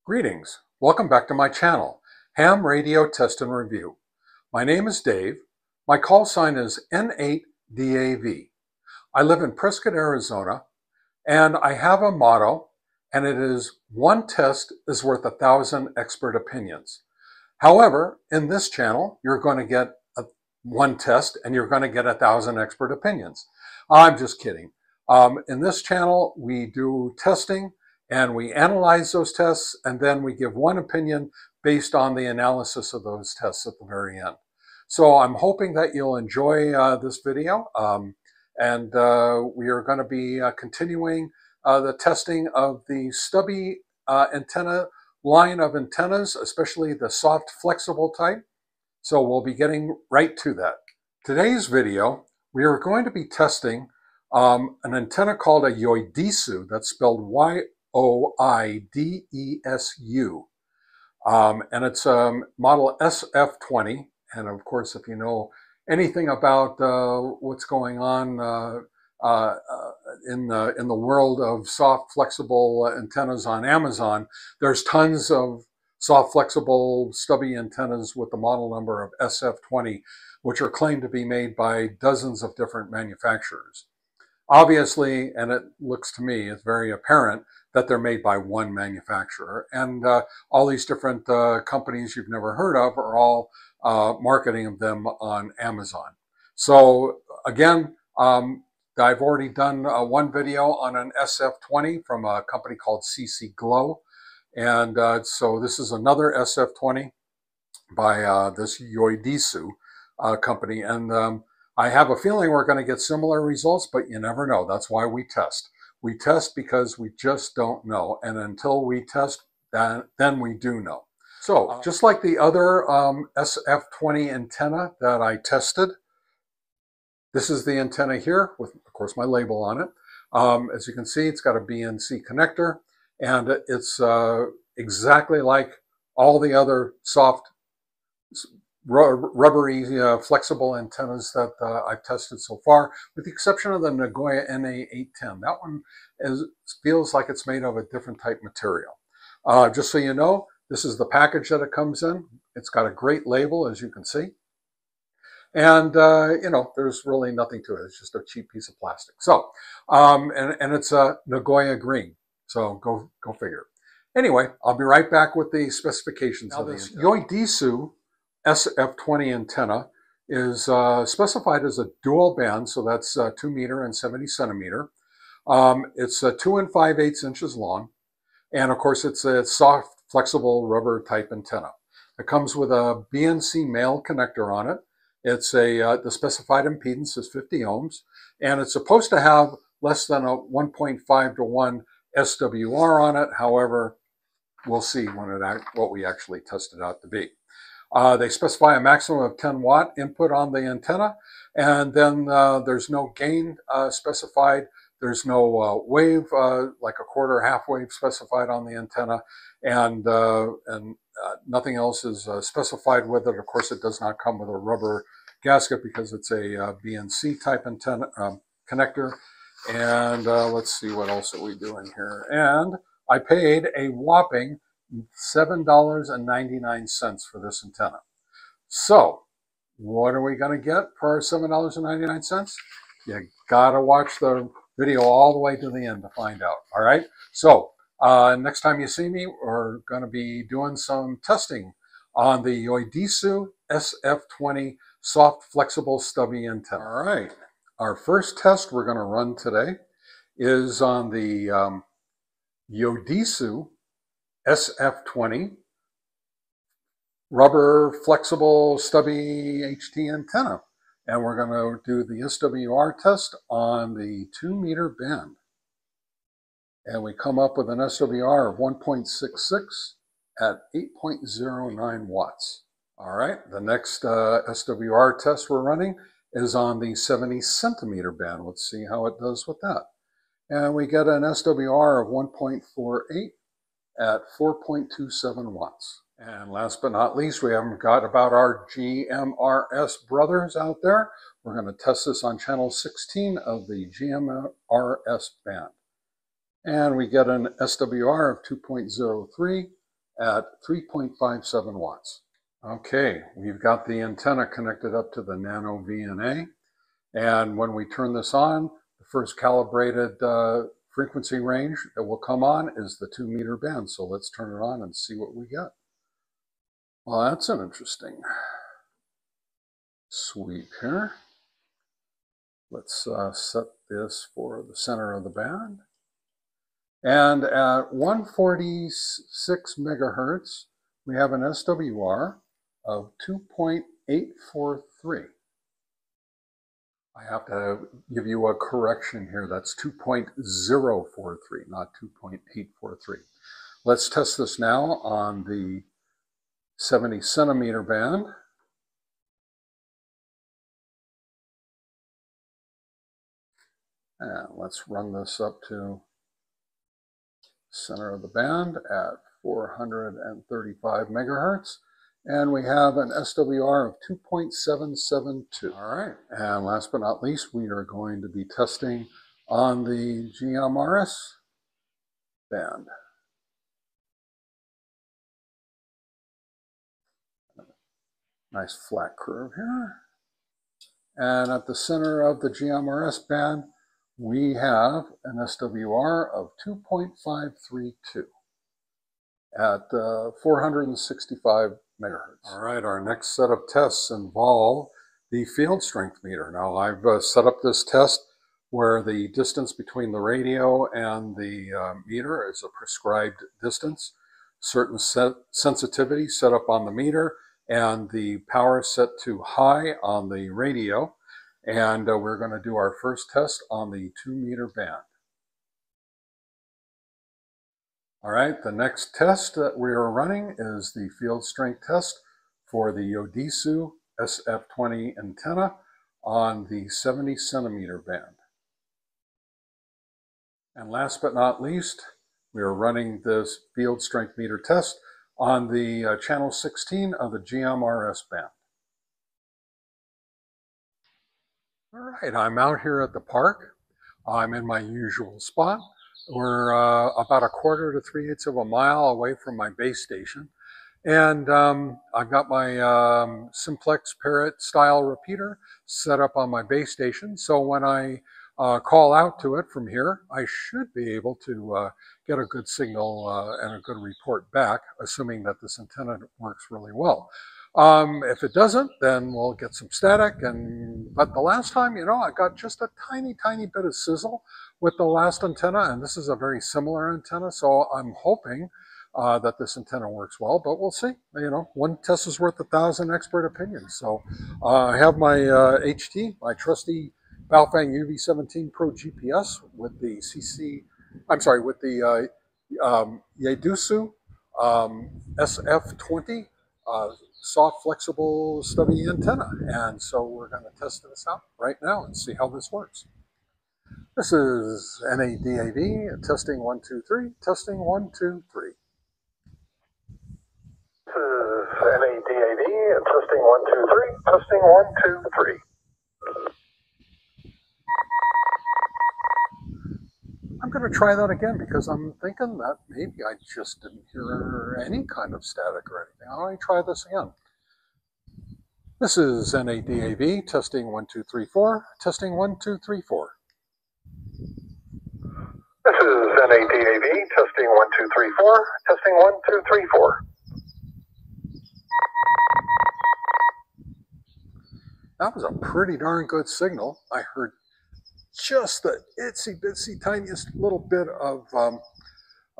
Greetings. Welcome back to my channel, Ham Radio Test and Review. My name is Dave. My call sign is N8DAV. I live in Prescott, Arizona, and I have a motto, and it is one test is worth 1,000 expert opinions. However, in this channel, you're going to get one test and you're going to get 1,000 expert opinions. I'm just kidding. In this channel, we do testing and we analyze those tests, and then we give one opinion based on the analysis of those tests at the very end. So I'm hoping that you'll enjoy this video, and we are going to be continuing the testing of the Stubby antenna line of antennas, especially the soft flexible type. So we'll be getting right to that. Today's video, we are going to be testing an antenna called a Yoidesu, that's spelled Y-O-I-D-E-S-U. And it's model SF-20. And of course, if you know anything about what's going on in the world of soft flexible antennas on Amazon, there's tons of soft flexible stubby antennas with the model number of SF-20, which are claimed to be made by dozens of different manufacturers. Obviously, and it looks to me, it's very apparent that they're made by one manufacturer. And all these different companies you've never heard of are all marketing them on Amazon. So again, I've already done one video on an SF-20 from a company called CC Glow. And so this is another SF-20 by this Yoidesu company. And I have a feeling we're going to get similar results, but you never know. That's why we test. We test because we just don't know. And until we test, then we do know. So just like the other SF-20 antenna that I tested, this is the antenna here with, of course, my label on it. As you can see, it's got a BNC connector, and it's exactly like all the other soft rubbery, flexible antennas that I've tested so far, with the exception of the Nagoya NA810. That one feels like it's made of a different type material. Just so you know, this is the package that it comes in. It's got a great label, as you can see. And, you know, there's really nothing to it. It's just a cheap piece of plastic. So, and it's a Nagoya green. So go figure. Anyway, I'll be right back with the specifications of this. Yoidesu SF-20 antenna is specified as a dual band, so that's 2 meter and 70 centimeter. It's 2 5/8 inches long, and of course it's a soft, flexible rubber type antenna. It comes with a BNC male connector on it. It's the specified impedance is 50 ohms, and it's supposed to have less than a 1.5 to 1 SWR on it. However, we'll see what we actually test it out to be. They specify a maximum of 10 watt input on the antenna, and then there's no gain specified. There's no wave, like a quarter half wave specified on the antenna, and nothing else is specified with it. Of course, it does not come with a rubber gasket because it's a BNC type antenna connector. And let's see, what else are we doing here? And I paid a whopping $7.99 for this antenna. So what are we going to get for our $7.99? You gotta watch the video all the way to the end to find out. All right, so next time you see me, we're going to be doing some testing on the Yoidesu SF-20 soft flexible stubby antenna. All right, our first test we're going to run today is on the Yoidesu SF-20 rubber flexible stubby HT antenna. And we're going to do the SWR test on the 2 meter band. And we come up with an SWR of 1.66 at 8.09 watts. All right, the next SWR test we're running is on the 70 centimeter band. Let's see how it does with that. And we get an SWR of 1.48 at 4.27 watts. And last but not least, we haven't got about our GMRS brothers out there. We're going to test this on channel 16 of the GMRS band. And we get an SWR of 2.03 at 3.57 watts. Okay, we've got the antenna connected up to the nano VNA, and when we turn this on, the first calibrated frequency range that will come on is the 2-meter band. So let's turn it on and see what we get. Well, that's an interesting sweep here. Let's set this for the center of the band. And at 146 megahertz, we have an SWR of 2.843. I have to give you a correction here. That's 2.043, not 2.843. Let's test this now on the 70 centimeter band. And let's run this up to center of the band at 435 megahertz. And we have an SWR of 2.772. All right, and last but not least, we are going to be testing on the GMRS band. Nice flat curve here. And at the center of the GMRS band, we have an SWR of 2.532 at 465 megahertz. All right, our next set of tests involve the field strength meter. Now, I've set up this test where the distance between the radio and the meter is a prescribed distance, certain sensitivity set up on the meter, and the power set to high on the radio. And we're going to do our first test on the 2-meter band. All right, the next test that we are running is the field strength test for the Yoidesu SF-20 antenna on the 70 centimeter band. And last but not least, we are running this field strength meter test on the channel 16 of the GMRS band. All right, I'm out here at the park. I'm in my usual spot. We're about 1/4 to 3/8 of a mile away from my base station. And I've got my simplex parrot style repeater set up on my base station. So when I call out to it from here, I should be able to get a good signal and a good report back, assuming that this antenna works really well. If it doesn't, then we'll get some static. But the last time, you know, I got just a tiny bit of sizzle with the last antenna, and this is a very similar antenna. So I'm hoping that this antenna works well, but we'll see. You know, one test is worth 1,000 expert opinions. So I have my HT, my trusty Baofeng UV17 Pro GPS with the Yoidesu SF-20 soft, flexible, stubby antenna. And so we're going to test this out right now and see how this works. This is NADAV, testing 1, 2, 3, testing 1, 2, 3. This is NADAV, testing 1, 2, 3, testing 1, 2, 3. I'm going to try that again because I'm thinking that maybe I just didn't hear any kind of static or anything. I'll try this again. This is NADAV, testing 1, 2, 3, 4, testing 1, 2, 3, 4. This is NADAV, testing 1, 2, 3, 4, testing 1, 2, 3, 4. That was a pretty darn good signal. I heard just the itsy bitsy tiniest little bit of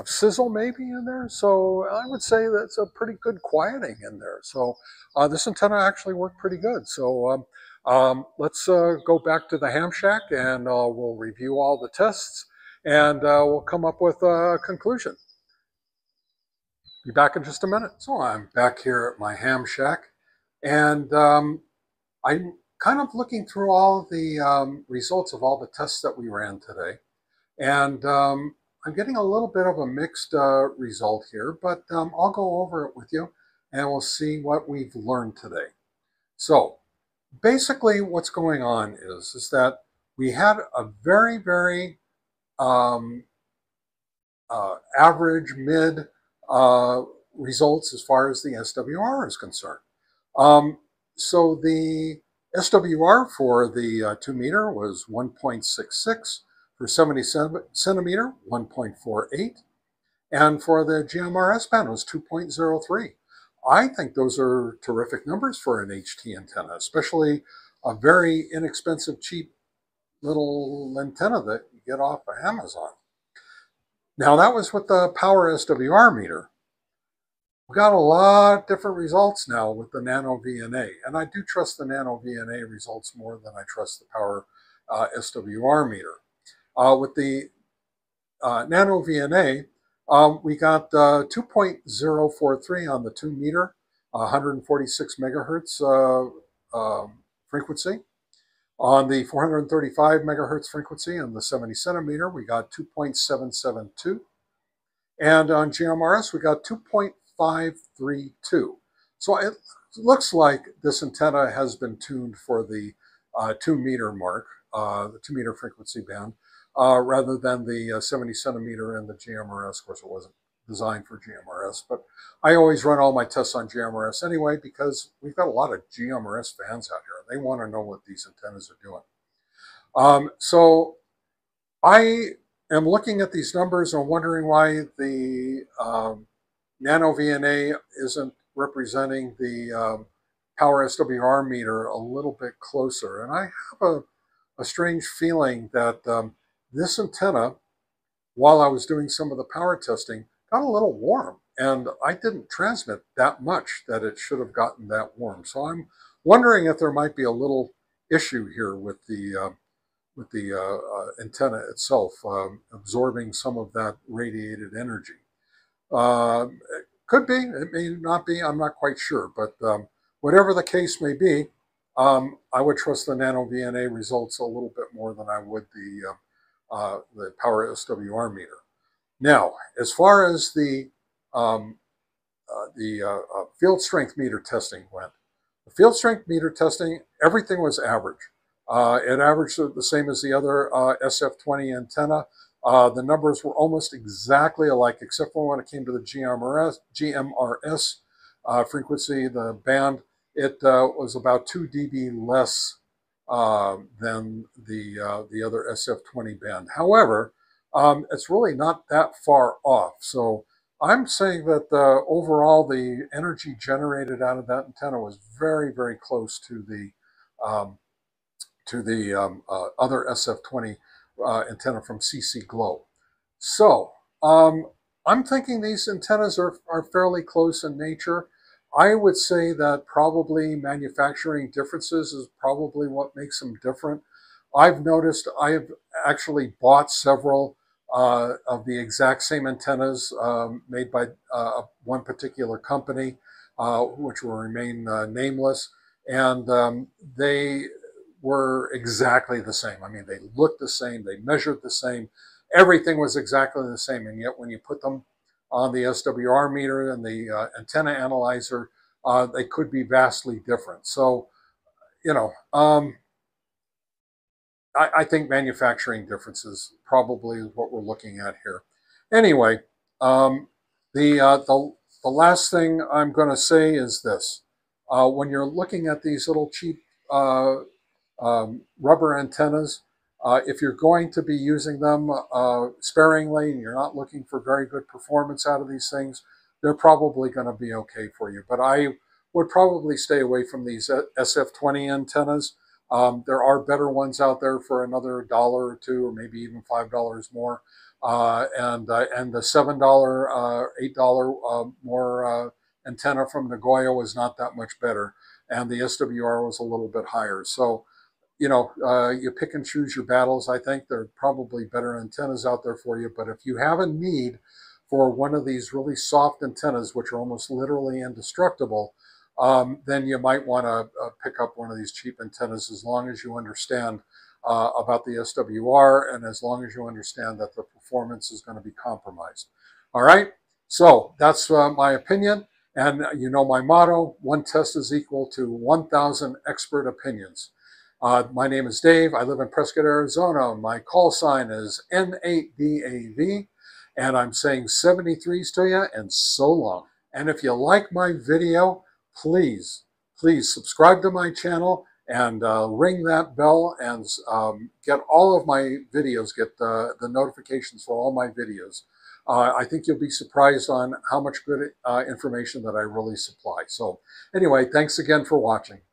sizzle maybe in there. So I would say that's a pretty good quieting in there. So this antenna actually worked pretty good. So let's go back to the ham shack and we'll review all the tests and we'll come up with a conclusion. Be back in just a minute. So I'm back here at my ham shack and I'm kind of looking through all the results of all the tests that we ran today. And I'm getting a little bit of a mixed result here, but I'll go over it with you and we'll see what we've learned today. So basically what's going on is that we had a very average mid results as far as the SWR is concerned. So the SWR for the 2 meter was 1.66, for 70 centimeter, 1.48, and for the GMRS band was 2.03. I think those are terrific numbers for an HT antenna, especially a very inexpensive, cheap little antenna that you get off of Amazon. Now that was with the power SWR meter. We got a lot of different results now with the Nano VNA, and I do trust the Nano VNA results more than I trust the power SWR meter. With the Nano VNA, we got 2.043 on the 2 meter, 146 megahertz frequency. On the 435 megahertz frequency and the 70 centimeter, we got 2.772. And on GMRS, we got 2.532. So it looks like this antenna has been tuned for the 2 meter mark, the 2 meter frequency band, rather than the 70 centimeter and the GMRS. Of course, it wasn't designed for GMRS, but I always run all my tests on GMRS anyway, because we've got a lot of GMRS fans out here. They want to know what these antennas are doing. So I am looking at these numbers and wondering why the Nano VNA isn't representing the power SWR meter a little bit closer. And I have a strange feeling that this antenna, while I was doing some of the power testing, got a little warm, and I didn't transmit that much that it should have gotten that warm. So I'm wondering if there might be a little issue here with the antenna itself, absorbing some of that radiated energy. It could be, it may not be, I'm not quite sure, but whatever the case may be, I would trust the Nano VNA results a little bit more than I would the power SWR meter. Now, as far as the field strength meter testing went, the field strength meter testing, everything was average. It averaged the same as the other SF-20 antenna. The numbers were almost exactly alike, except for when it came to the GMRS frequency, the band. It was about 2 dB less than the other SF-20 band. However, it's really not that far off. So I'm saying that overall the energy generated out of that antenna was very, very close to the other SF-20 antenna from CC Glow. So I'm thinking these antennas are fairly close in nature. I would say that probably manufacturing differences is probably what makes them different. I've noticed I have actually bought several of the exact same antennas made by one particular company, which will remain nameless, and they were exactly the same. I mean, they looked the same, they measured the same, everything was exactly the same, and yet when you put them on the SWR meter and the antenna analyzer, they could be vastly different. So, you know, I think manufacturing differences probably is what we're looking at here. Anyway, the last thing I'm going to say is this. When you're looking at these little cheap rubber antennas, if you're going to be using them sparingly and you're not looking for very good performance out of these things, they're probably going to be okay for you. But I would probably stay away from these SF-20 antennas. There are better ones out there for another $1 or $2 or maybe even $5 more. And the $7, $8 more antenna from Nagoya was not that much better. And the SWR was a little bit higher. So, you know, you pick and choose your battles. I think there are probably better antennas out there for you. But if you have a need for one of these really soft antennas, which are almost literally indestructible, then you might want to pick up one of these cheap antennas, as long as you understand about the SWR and as long as you understand that the performance is going to be compromised. All right, so that's my opinion. And you know my motto, one test is equal to 1,000 expert opinions. My name is Dave. I live in Prescott, Arizona. My call sign is N8DAV, and I'm saying 73s to you, and so long. And if you like my video, please subscribe to my channel and ring that bell and get all of my videos, get the notifications for all my videos. I think you'll be surprised on how much good information that I really supply. So anyway, thanks again for watching.